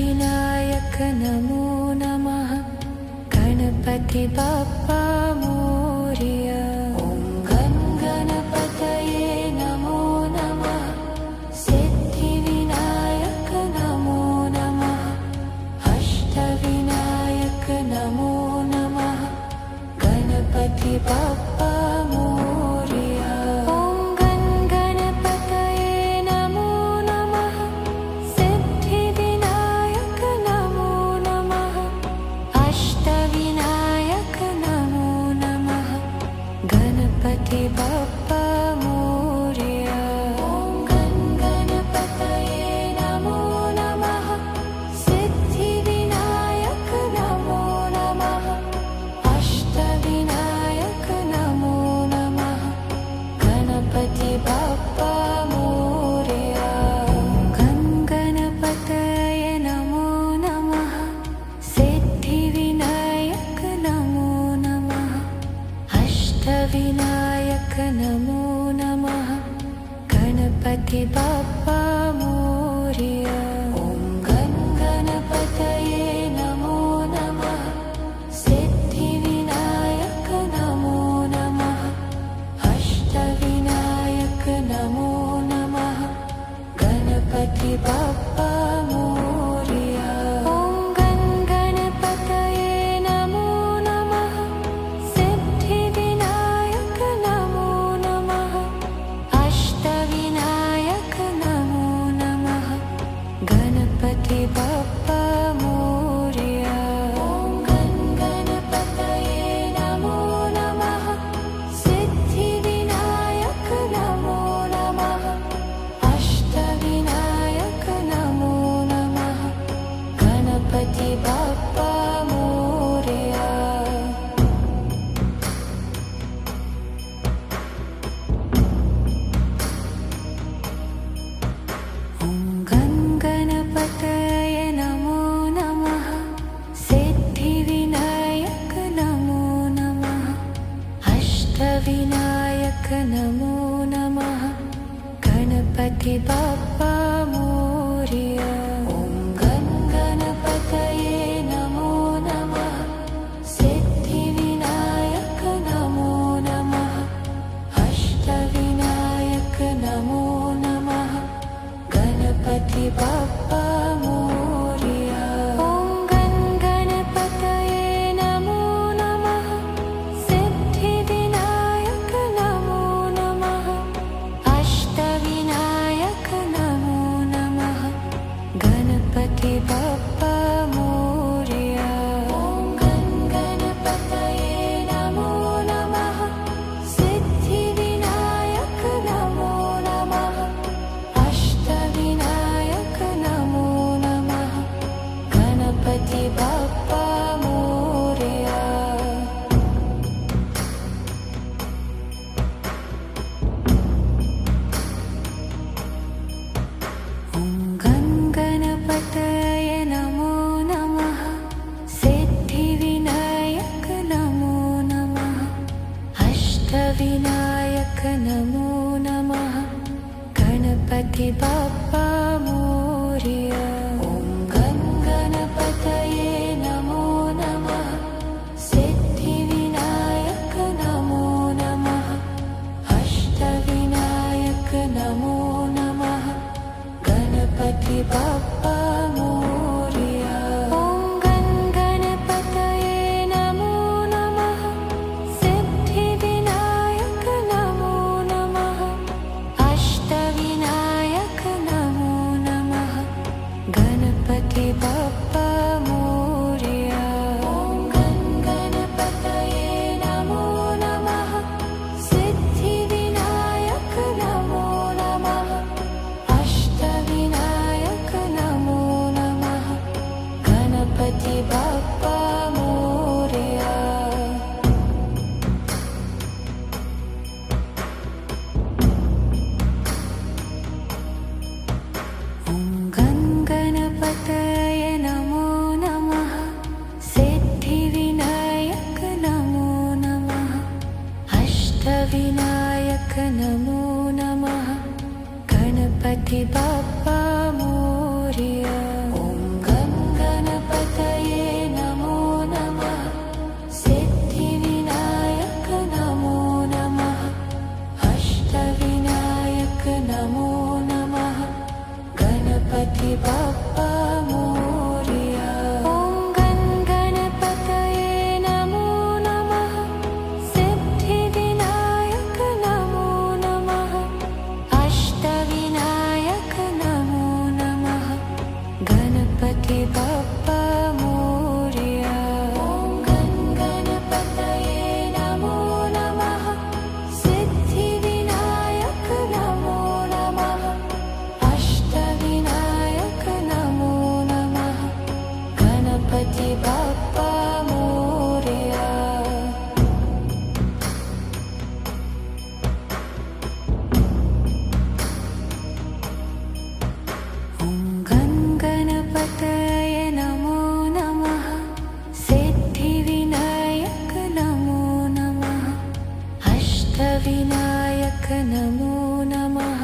अष्टविनायक नमो नमः गणपति बाप्पा मोरया। ॐ गं गणपतये नमो नमः सिद्धिविनायक नमो नमः अष्टविनायक नमो नमः गणपति बाप्पा मोरया। ॐ गं गणपतये नमो नमः सिद्धिविनायक नमो नमः अष्टविनायक नमो नमः गणपति बाप्पा मोरया। ॐ गं गणपतये नमो नमः सिद्धिविनायक नमो नमः अष्टविनायक नमो नमः गणपति बाप्पा मोरया। गं गणपतये नमो नमः सिद्धिविनायक नमो नमः अष्टविनायक नमो नमः गणपति बाप्पा मोरया। ॐ गं गणपतये नमो नमः सिद्धिविनायक नमो नमः अष्टविनायक नमो नमः गणपति बाप्पा मोरया। ॐ गं गणपतये नमो नमः सिद्धिविनायक नमो नमः अष्टविनायक नमो नमः गणपति बाप्पा मोरया। ॐ गं गणपतये नमो नमः सिद्धिविनायक नमो नमः अष्टविनायक नमो नमः गणपति बाप्पा मोरया। ॐ गं गणपतये नमो नमः सिद्धिविनायक नमो नमः अष्टविनायक नमो नमः गणपति बाप्पा मोरया। ॐ गं गणपतये नमो नमः सिद्धिविनायक नमो नमः अष्टविनायक नमो नमः गणपति बाप्पा मोरया। ॐ गं गणपतये नमो नमः सिद्धिविनायक नमो नमः अष्टविनायक नमो नमः गणपति बाप्पा मोरया। ॐ गं गणपतये नमो नमः सिद्धिविनायक नमो नमः अष्टविनायक नमो नमः गणपति बाप्पा मोरया। ॐ गं गणपतये नमो नमः सिद्धिविनायक नमो नमः अष्टविनायक नमो नमः गणपति बाप्पा मोरया। ॐ गं गणपतये नमो नमः सिद्धिविनायक नमो नमः अष्टविनायक नमो नमः गणपति बाप्पा मोरया। ॐ गं गणपतये नमो नमः सिद्धिविनायक नमो नमः अष्टविनायक नमो नमः गणपति बाप्पा मोरया। ॐ गं गणपतये नमो नमः सिद्धिविनायक नमो नमः अष्टविनायक नमो गणपति बप्पा मोरया। ॐ गणपतये नमो नमः। सिद्धिविनायक नमो नमः। अष्टविनायक नमो नमः। गणपति बप्पा मोरया। ॐ गणपतये नमो नमः। सिद्धिविनायक नमो नमः। अष्टविनायक नमो नमः। गणपति बप्पा मोरया। ॐ गणपतये नमो नमः। सिद्धिविनायक नमो नमः। अष्टविनायक नमो नमः।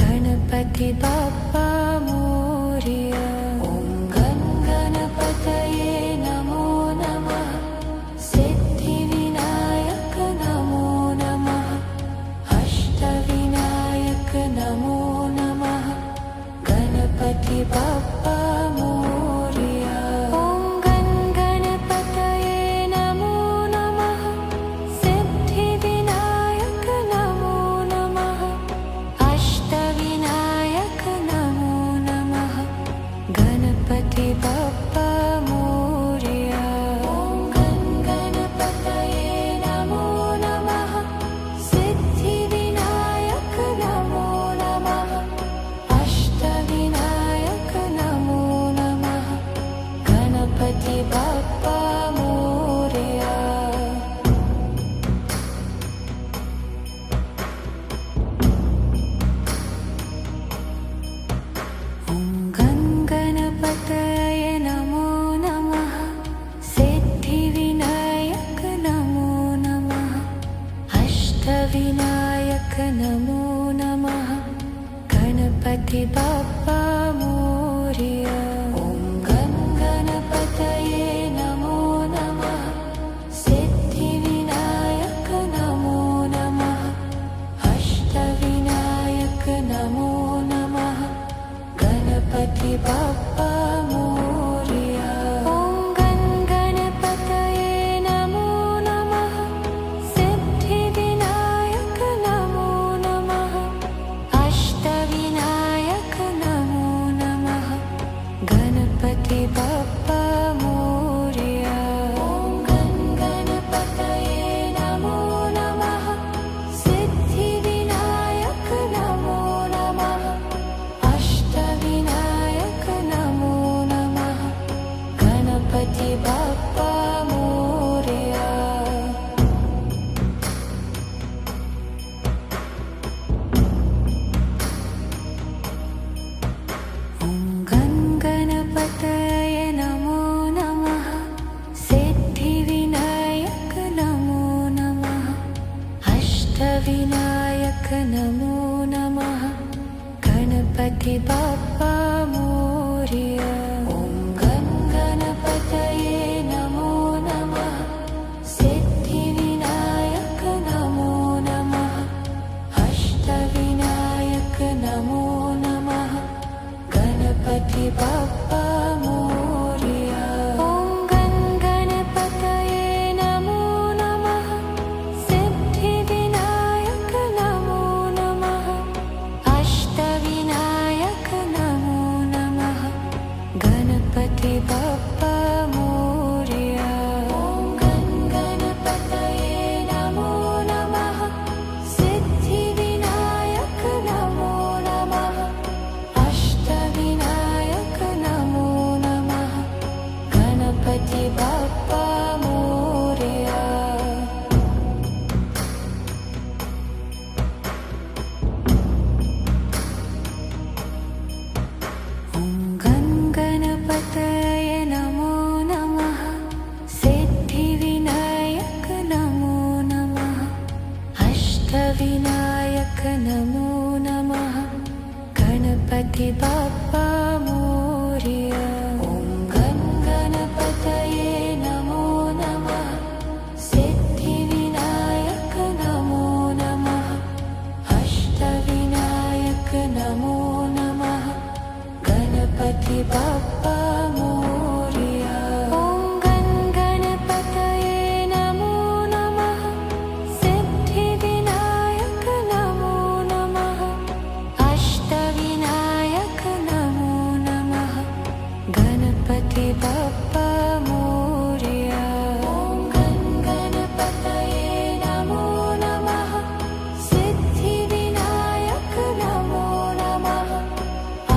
गणपति बप्पा मोरया। ॐ गणपतये नमो नमः। सिद्धिविनायक नमो नमः। अष्टविनायक नमो नमः। गणपति बप्पा मोरया। ॐ गणपतये नमो नमः। सिद्धिविनायक नमो नमः। अष्टविनायक नमो नमः। गणपति बप्पा मोरया। ॐ गणपतये नमो नमः। सिद्धिविनायक नमो नमः। अष्टविनायक नमो नमः। गणपति बप्पा मोरया। ॐ गणपतये नमो नमः। सिद्धिविनायक नमो नमः। अष्टविनायक नमो नमः। गणपति बप्पा मोरया। ॐ गणपतये नमो नमः। सिद्धिविनायक नमो नमः। अष्टविनायक नमो नमः। गणपति बप्पा मोरया। ॐ गणपतये नमो नमः। सिद्धिविनायक नमो नमः। अष्टविनायक नमो नमः। गणपति बप्पा मोरया। ॐ गणपतये नमो नमः। सिद्धिविनायक नमो नमः। अष्टविनायक नमो नमः। गणपति बप्पा मोरया। ॐ गणपतये नमो नमः। सिद्धिविनायक नमो नमः। अष्टविनायक नमो नमः। गणपति बप्पा मोरया। ॐ गणपतये नमो नमः। सिद्धिविनायक नमो नमः। अष्टविनायक नमो नमः। गणपति बप्पा मोरया। ॐ गणपतये नमो नमः। सिद्धिविनायक नमो नमः। अष्टविनायक नमो नमः। गणपति बप्पा मोरया। ॐ गणपतये नमो नमः। सिद्धिविनायक नमो नमः। अष्टविनायक नमो नमः। गणपति बप्पा मोरया। ॐ गणपतये नमो नमः। सिद्धिविनायक नमो नमः। अष्टविनायक नमो नमः। गणपति बप्पा मोरया। ॐ गणपतये नमो नमः। सिद्धिविनायक नमो नमः। अष्टविनायक नमो नमः। गणपति गणपति बाप्पा मोरया। ॐ गण गणपतये नमो नमः। सिद्धिविनायक नमो नमः। अष्टविनायक नमो नमः। गणपति बाप्पा मोरया। ॐ गण गणपतये नमो नमः। सिद्धिविनायक नमो नमः।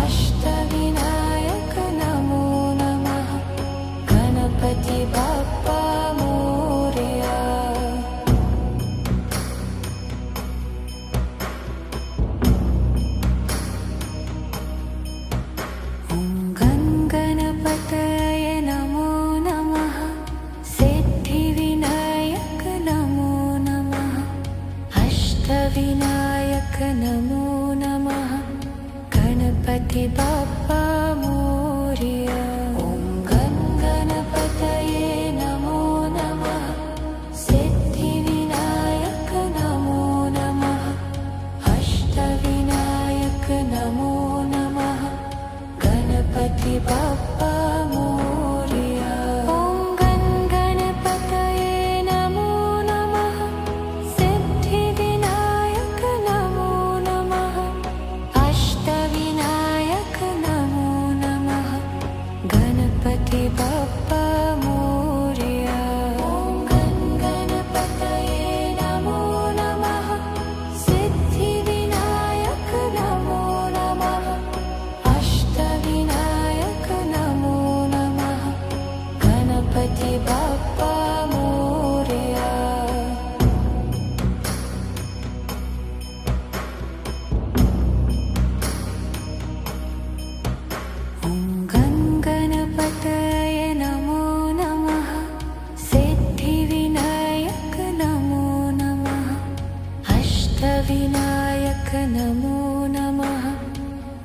अष्टविनायक नमो नमः। गणपति बाप्पा मोरया। ॐ गण गणपतये नमो नमः। सिद्धिविनायक नमो नमः। अष्टविनायक नमो नमः। गणपति बाप्पा मोरया। ॐ गण गणपतये नमो नमः। सिद्धिविनायक नमो नमः। अष्टविनायक नमो नमः। गणपति बाप्पा मोरया। ॐ गण गणपतये नमो नमः। सिद्धिविनायक नमो नमः। अष्टविनायक नमो नमः। गणपति बाप्पा मोरया। ॐ गण गणपतये नमो नमः। सिद्धिविनायक नमो नमः। अष्टविनायक नमो नमः। गणपति बाप्पा मोरया। ॐ गण गणपतये नमो नमः। सिद्धिविनायक नमो नमः। अष्टविनायक नमो नमः।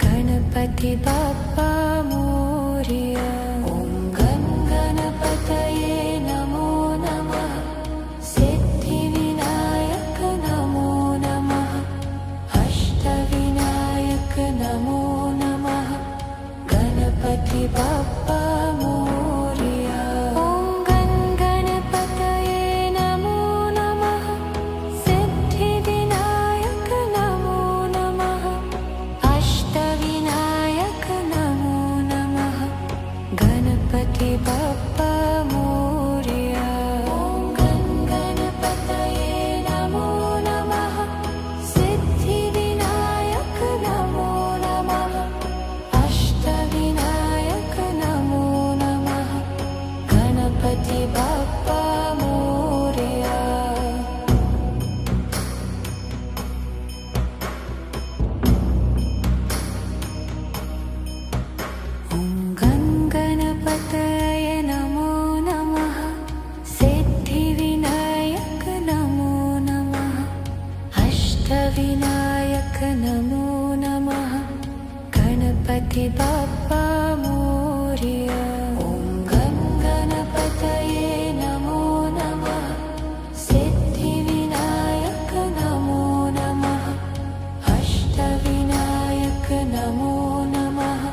गणपति बाप्पा मोरया। ॐ गण गणपतये नमो नमः। सिद्धिविनायक नमो नमः। अष्टविनायक नमो नमः। गणपति बाप्पा मोरया। ॐ गण गणपतये नमो नमः। सिद्धिविनायक नमो नमः। अष्टविनायक नमो नमः। गणपति बाप्पा मोरया। ॐ गण गणपतये नमो नमः। सिद्धिविनायक नमो नमः। अष्टविनायक नमो नमः। गणपति बाप्पा मोरया। ॐ गण गणपतये नमो नमः। सिद्धिविनायक नमो नमः। अष्टविनायक नमो नमः। गणपति बाप्पा मोरया। ॐ गण गणपतये नमो नमः। सिद्धिविनायक नमो नमः। अष्टविनायक नमो नमः।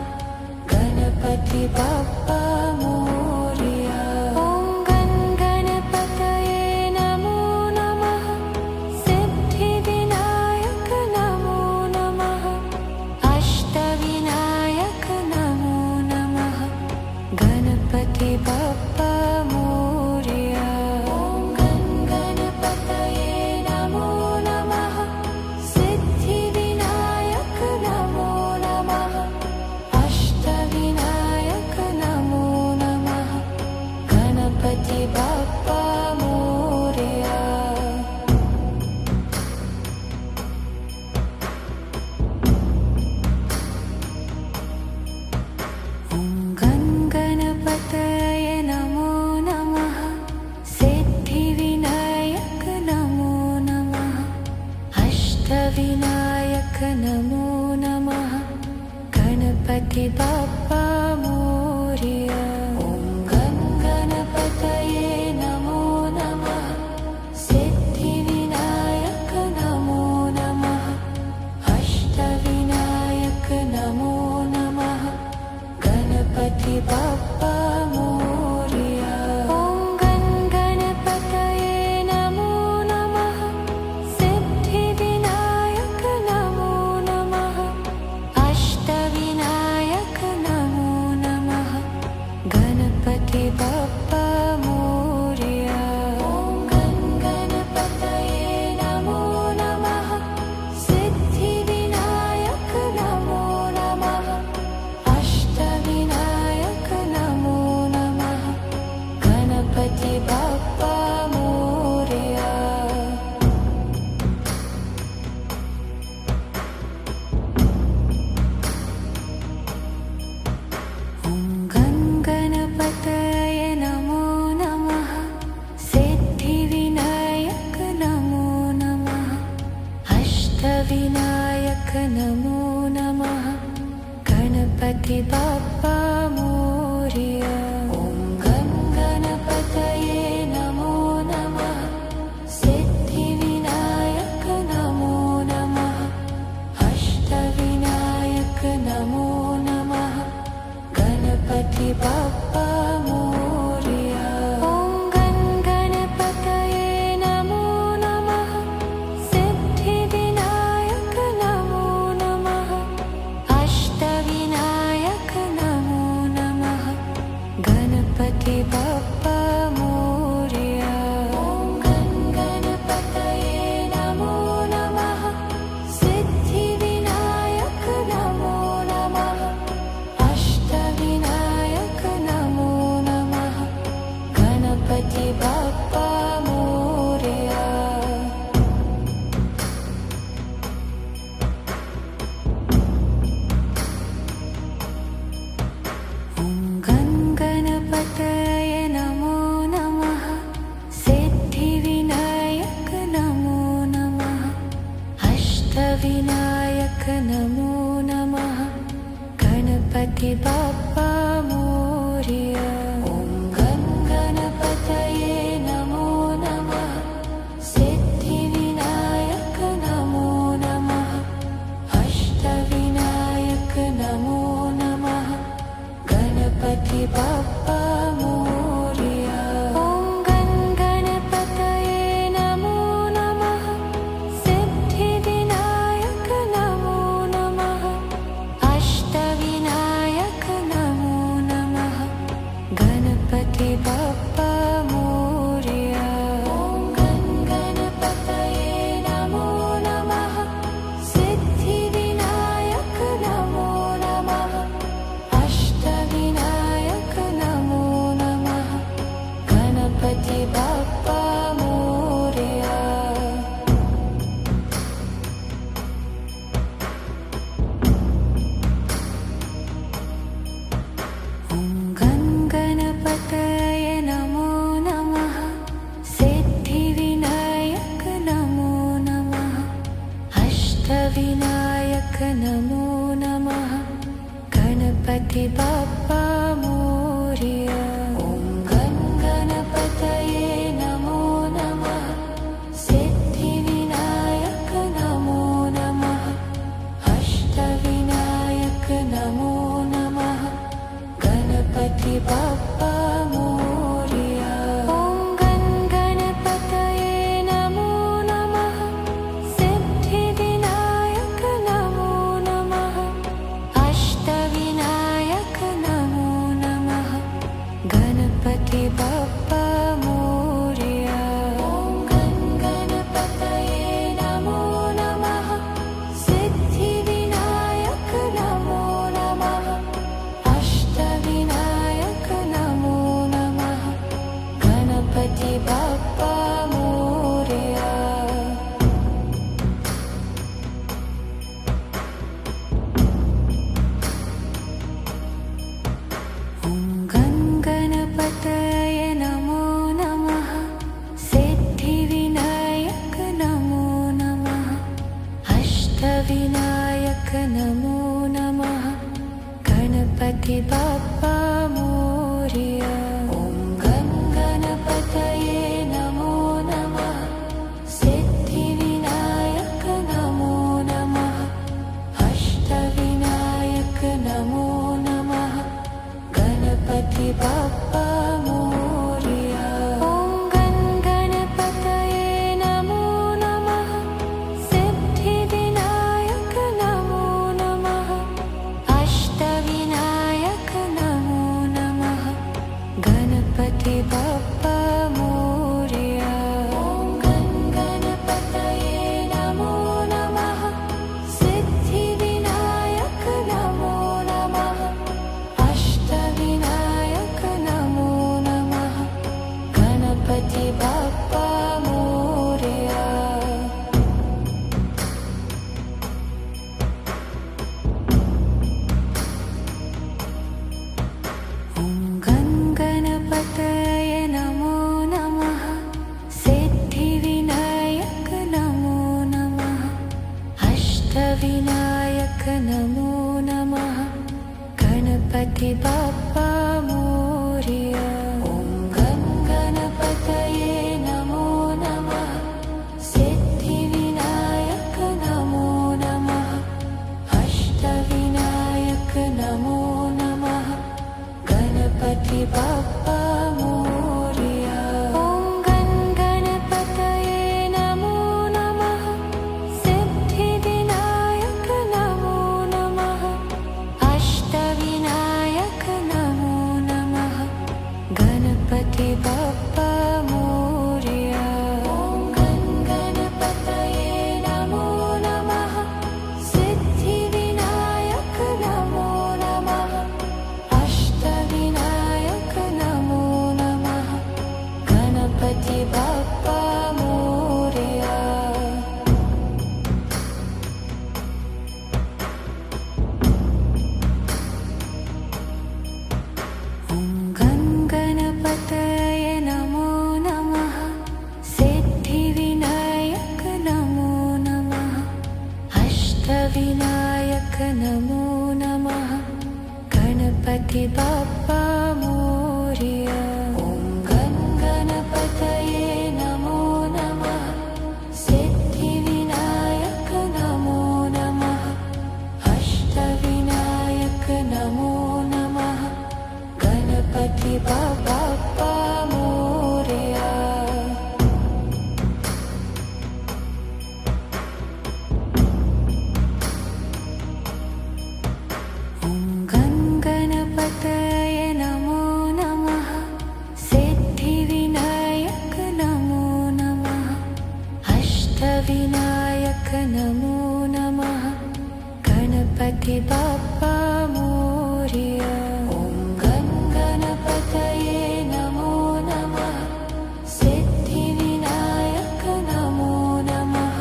गणपति बाप्पा मोरया। ॐ गण गणपतये नमो नमः। सिद्धिविनायक नमो नमः। अष्टविनायक नमो नमः। गणपति बाप्पा मोरया। ॐ गण गणपतये नमो नमः। सिद्धिविनायक नमो नमः। अष्टविनायक नमो नमः। गणपति बाप्पा मोरया। ॐ गण गणपतये नमो नमः। सिद्धिविनायक नमो नमः। अष्टविनायक नमो नमः। गणपति बाप्पा मोरया। ॐ गण गणपतये नमो नमः। सिद्धिविनायक नमो नमः। अष्टविनायक नमो नमः। गण गणपति बाप्पा मोरया। ॐ गणपतये नमो नमः। सिद्धिविनायक नमो नमः। अष्टविनायक नमो नमः। गणपति बाप्पा मोरया। ॐ गणपतये नमो नमः। सिद्धिविनायक नमो नमः। अष्टविनायक नमो नमः। गणपति बाप्पा मोरया। ॐ गणपतये नमो नमः। सिद्धिविनायक नमो नमः। अष्टविनायक नमो नमः। गणपति बाप्पा मोरया। ॐ गणपतये नमो नमः। सिद्धिविनायक नमो नमः। अष्टविनायक नमो नमः। गणपति बाप्पा मोरया। ॐ गणपतये नमो नमः। सिद्धिविनायक नमो नमः। अष्टविनायक नमो नमः। गणपति बाप्पा मोरया। ॐ गणपतये नमो नमः। सिद्धिविनायक नमो नमः। अष्टविनायक नमो नमः। गणपति बाप्पा मोरया। ॐ गणपतये नमो नमः। सिद्धिविनायक नमो नमः। अष्टविनायक नमो नमः। गणपति बाप्पा मोरया। ॐ गणपतये नमो नमः। सिद्धिविनायक नमो नमः। अष्टविनायक नमो नमः। गणपति बाप्पा मोरया। ॐ गणपतये नमो नमः। सिद्धिविनायक नमो नमः। अष्टविनायक नमो नमः। गणपति बाप्पा मोरया। ॐ गणपतये नमो नमः। सिद्धिविनायक नमो नमः। अष्टविनायक नमो नमः। गणपति बाप्पा मोरया। ॐ गणपतये नमो नमः। सिद्धिविनायक नमो नमः। अष्टविनायक नमो नमः। गणपति बाप्पा मोरया। ॐ गणपतये नमो नमः। सिद्धिविनायक नमो नमः। अष्टविनायक नमो नमः। गणपति बाप्पा मोरया। ॐ गणपतये नमो नमः। सिद्धिविनायक नमो नमः। अष्टविनायक नमो नमः। गणपति बाप्पा मोरया। ॐ गणपतये नमो नमः। सिद्धिविनायक नमो नमः। अष्टविनायक नमो नमः। गणपति बाप्पा मोरया। ॐ गणपतये नमो नमः। सिद्धिविनायक नमो नमः। अष्टविनायक नमो नमः। गणपति बाप्पा मोरया। ॐ गणपतये नमो नमः। सिद्धिविनायक नमो नमः। अष्टविनायक नमो नमः। बाप्पा मोरया। ॐ गणपतये नमो नमः। सिद्धिविनायक नमो नमः। अष्टविनायक नमो नमः। गणपति बाप्पा मोरया। ॐ गणपतये नमो नमः। सिद्धिविनायक नमो नमः। अष्टविनायक नमो नमः। गणपति बाप्पा मोरया। ॐ गणपतये नमो नमः। सिद्धिविनायक नमो नमः। अष्टविनायक नमो नमः। गणपति बाप्पा मोरया। ॐ गणपतये नमो नमः। सिद्धिविनायक नमो नमः। अष्टविनायक नमो नमः। गणपति बाप्पा मोरया। ॐ गणपतये नमो नमः। सिद्धिविनायक नमो नमः। अष्टविनायक नमो नमः। गणपति बाप्पा मोरया। ॐ गणपतये नमो नमः। सिद्धिविनायक नमो नमः। अष्टविनायक नमो नमः। गणपति बाप्पा मोरया। ॐ गणपतये नमो नमः। सिद्धिविनायक नमो नमः। अष्टविनायक नमो नमः। गणपति बाप्पा मोरया। ॐ गणपतये नमो नमः। सिद्धिविनायक नमो नमः। अष्टविनायक नमो नमः। गणपति बाप्पा मोरया। ॐ गणपतये नमो नमः। सिद्धिविनायक नमो नमः। अष्टविनायक नमो नमः। गणपति बाप्पा मोरया। ॐ गणपतये नमो नमः। सिद्धिविनायक नमो नमः।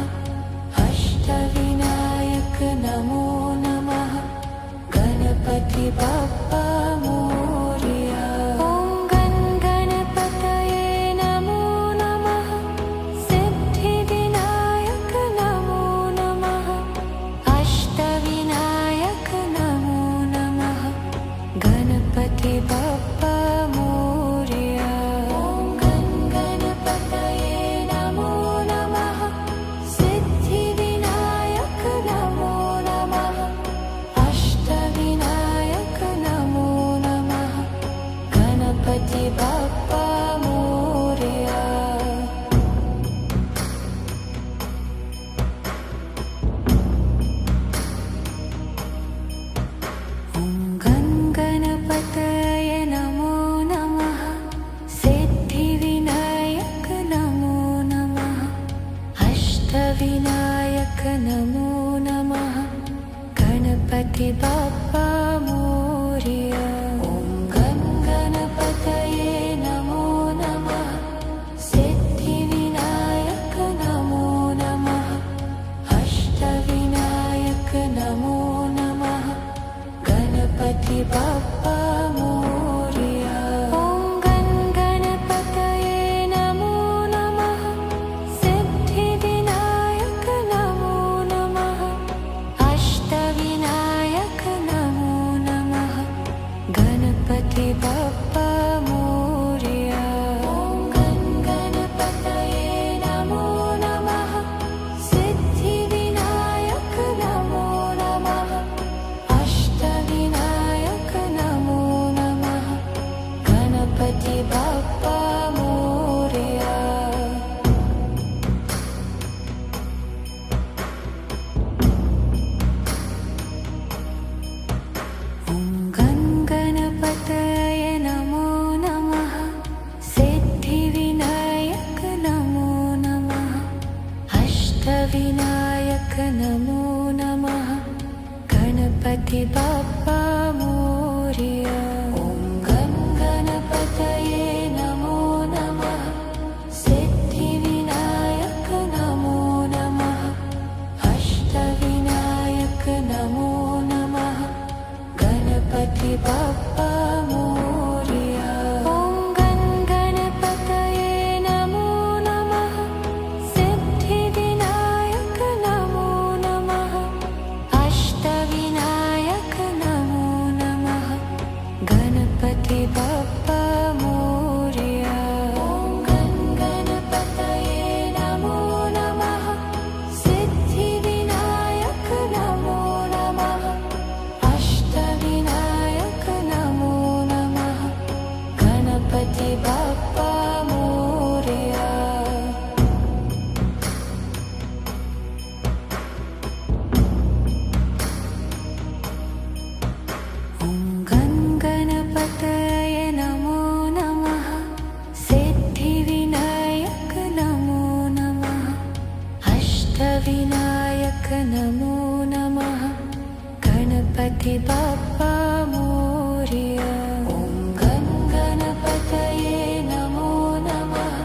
अष्टविनायक नमो नमः। गणपति बाप्पा मोरया। ॐ गणपतये नमो नमः। सिद्धिविनायक नमो नमः। अष्टविनायक नमो नमः। गणपति बाप्पा मोरया। ॐ गणपतये नमो नमः। सिद्धिविनायक नमो नमः। अष्टविनायक नमो नमः। गणपति बाप्पा मोरया। ॐ गणपतये नमो नमः। सिद्धिविनायक नमो नमः। अष्टविनायक नमो नमः। गणपति बाप्पा मोरया। ॐ गणपतये नमो नमः। सिद्धिविनायक नमो नमः। अष्टविनायक नमो नमः। गणपति बाप्पा मोरया। ॐ गणपतये नमो नमः। सिद्धिविनायक नमो नमः। अष्टविनायक नमो नमः। गणपति बाप्पा मोरया। ॐ गणपतये नमो नमः। सिद्धिविनायक नमो नमः। अष्टविनायक नमो गणपति बप्पा मोरया। ॐ गणपतये नमो नमः। सिद्धिविनायक नमो नमः। अष्टविनायक नमो नमः। गणपति बप्पा मोरया। ॐ गणपतये नमो नमः। सिद्धिविनायक नमो नमः। अष्टविनायक नमो नमः। गणपति बप्पा मोरया। ॐ गणपतये नमो नमः। सिद्धिविनायक नमो नमः। अष्टविनायक नमो नमः। गणपति बप्पा मोरया। ॐ गणपतये नमो नमः।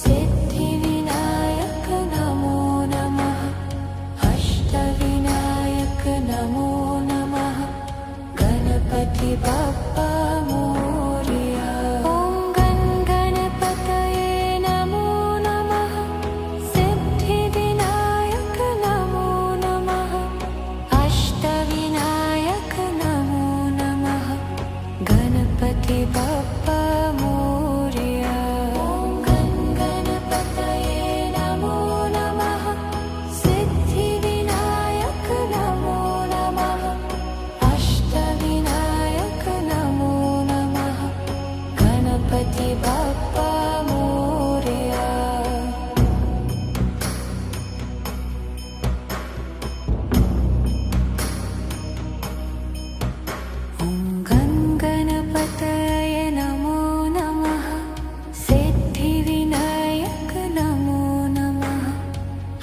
सिद्धिविनायक नमो नमः। अष्टविनायक नमो नमः। गणपति बप्पा मोरया। ॐ गणपतये नमो नमः। सिद्धिविनायक नमो नमः। अष्टविनायक नमो नमः। गणपति बप्पा मोरया। ॐ गणपतये नमो नमः। सिद्धिविनायक नमो नमः। अष्टविनायक नमो नमः। गणपति बप्पा मोरया। ॐ गणपतये नमो नमः। सिद्धिविनायक नमो नमः।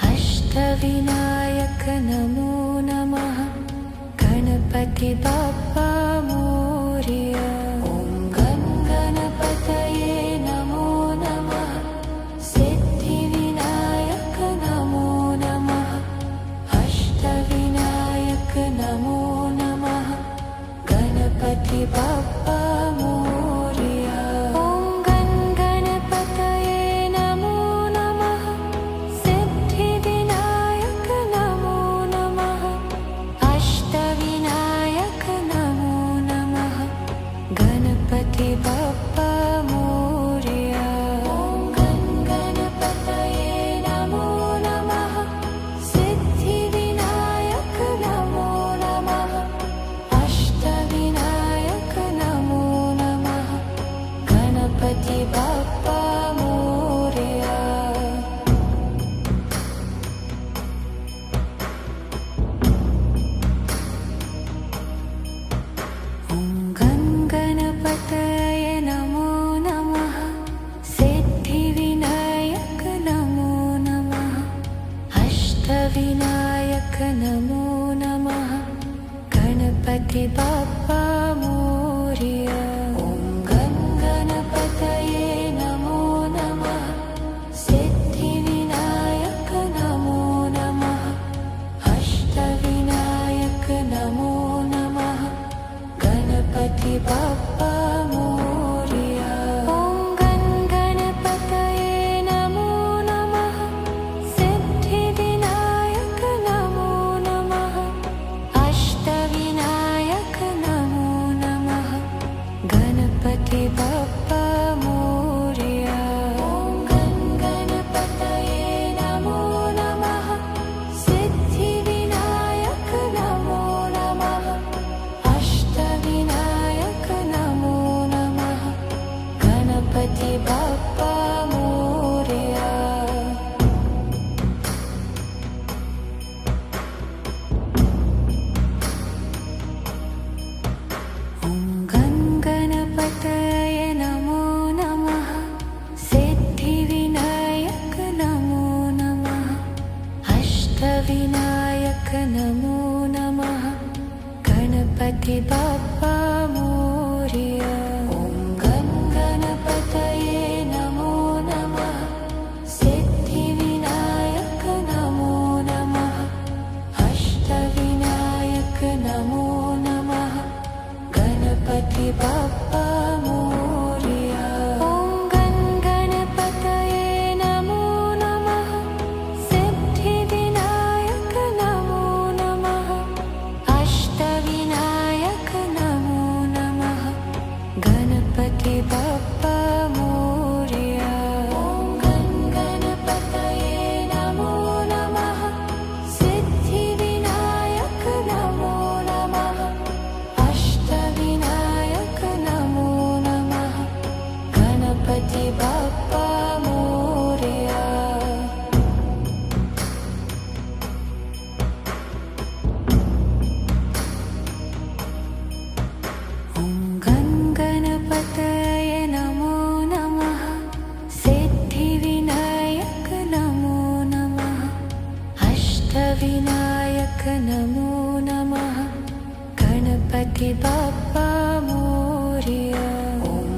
अष्टविनायक नमो नमः। गणपति बप्पा मोरया। ॐ गणपतये नमो नमः। सिद्धिविनायक नमो नमः। अष्टविनायक नमो नमः। गणपति बप्पा मोरया। ॐ गणपतये नमो नमः। सिद्धिविनायक नमो नमः। अष्टविनायक नमो नमः। गणपति बप्पा मोरया। ॐ गणपतये नमो नमः। सिद्धिविनायक नमो नमः। अष्टविनायक नमो नमः। गणपति बप्पा मोरया। ॐ गणपतये नमो नमः। सिद्धिविनायक नमो नमः। अष्टविनायक नमो नमः। गणपति बप्पा मोरया। ॐ गणपतये नमो नमः। सिद्धिविनायक नमो नमः। अष्टविनायक नमो नमः। गणपति बप्पा मोरया। ॐ गणपतये नमो नमः। सिद्धिविनायक नमो नमः। अष्टविनायक नमो नमः। गणपति बप्पा मोरया। ॐ गणपतये नमो नमः। सिद्धिविनायक नमो नमः। अष्टविनायक नमो नमः। गणपति बप्पा मोरया। ॐ गणपतये बाप्पा मोरया। ॐ गणपतये नमो नमः। सिद्धिविनायक नमो नमः। अष्टविनायक नमो नमः। गणपति बाप्पा मोरया। ॐ गणपतये नमो नमः। सिद्धिविनायक नमो नमः। अष्टविनायक नमो नमः। गणपति बाप्पा मोरया। ॐ गणपतये नमो नमः। सिद्धिविनायक नमो नमः। अष्टविनायक नमो नमः। गणपति बाप्पा मोरया। ॐ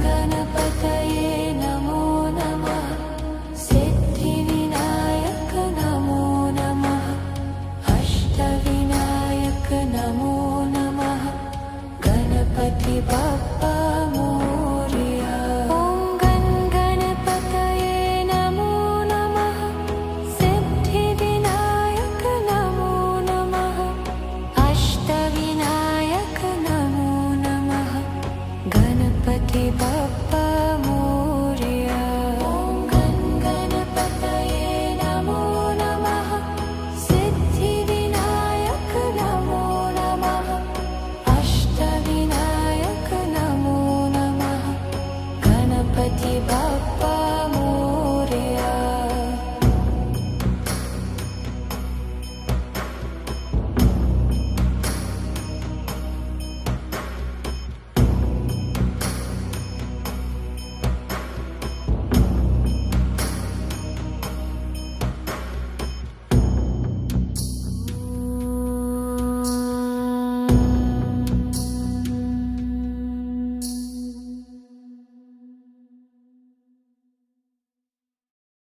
गणपतये नमो नमः। सिद्धिविनायक नमो नमः। अष्टविनायक नमो नमः। गणपति बाप्पा